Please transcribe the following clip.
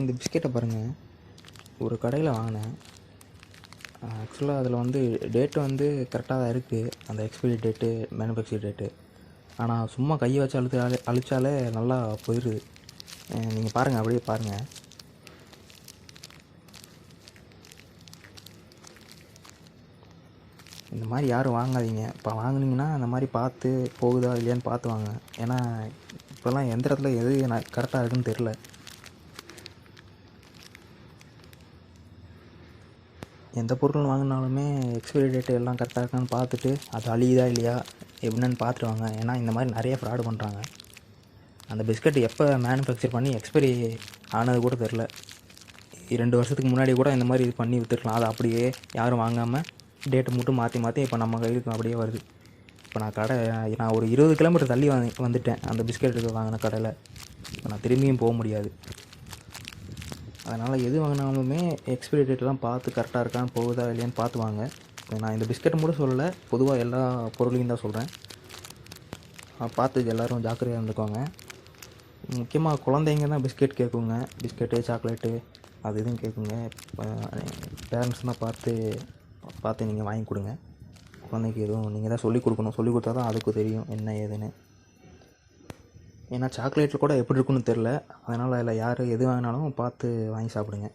இந்த பிஸ்கெட்டை பாருங்கள், ஒரு கடையில் வாங்கினேன். ஆக்சுவலாக அதில் வந்து டேட்டு வந்து கரெக்டாக தான் இருக்குது, அந்த எக்ஸ்பைரி டேட்டு, மேனுஃபேக்சர் டேட்டு. ஆனால் சும்மா கையை வச்சு அழிச்சாலே நல்லா போயிடுது. நீங்கள் பாருங்கள், அப்படியே பாருங்கள். இந்த மாதிரி யாரும் வாங்காதீங்க. இப்போ வாங்குனீங்கன்னா அந்த மாதிரி பார்த்து போகுதா இல்லையான்னு பார்த்து வாங்க. ஏன்னா இப்போல்லாம் எந்த இடத்துல எது கரெக்டாக இருக்குன்னு தெரில. எந்த பொருள் வாங்கினாலுமே எக்ஸ்பைரி டேட்டு எல்லாம் கரெக்டாக இருக்கான்னு பார்த்துட்டு அது அழியுதா இல்லையா எப்படின்னு பார்த்துட்டு வாங்க. ஏன்னா இந்த மாதிரி நிறைய ஃப்ராடு பண்ணுறாங்க. அந்த பிஸ்கட் எப்போ மேனுஃபேக்சர் பண்ணி எக்ஸ்பைரி ஆனது கூட தெரில. 2 வருஷத்துக்கு முன்னாடி கூட இந்த மாதிரி இது பண்ணி விற்றுருக்கலாம். அதை அப்படியே யாரும் வாங்காமல் டேட்டை மட்டும் மாற்றி இப்போ நம்ம கைக்கு அப்படியே வருது. இப்போ நான் ஒரு 20 கிலோமீட்டர் தள்ளி வந்துட்டேன் அந்த பிஸ்கெட்டுக்கு வாங்கின கடையில். இப்போ நான் திரும்பியும் போக முடியாது. அதனால் எது வாங்கினாலுமே எக்ஸ்பைரி டேட்லாம் பார்த்து கரெக்டாக இருக்கான்னு போகுதா இல்லையான்னு பார்த்து வாங்க. இப்போ நான் இந்த பிஸ்கெட்டை மட்டும் சொல்லலை, பொதுவாக எல்லா பொருளையும் தான் சொல்கிறேன். பார்த்து எல்லோரும் ஜாக்கிரதையாக இருந்துக்கோங்க. முக்கியமாக குழந்தைங்க தான் பிஸ்கெட் கேட்குங்க. பிஸ்கெட்டு, சாக்லேட்டு அது இதுவும் கேட்குங்க. பேரண்ட்ஸ் தான் பார்த்து நீங்கள் வாங்கி கொடுங்க. குழந்தைக்கு எதுவும் நீங்கள் தான் சொல்லிக் கொடுக்கணும். சொல்லிக் கொடுத்தா தான் அதுக்கு தெரியும் என்ன ஏதுன்னு. ஏன்னா சாக்லேட்டில் கூட எப்படி இருக்குன்னு தெரில. அதனால் அதில் யார் எது வாங்கினாலும் பார்த்து வாங்கி சாப்பிடுங்க.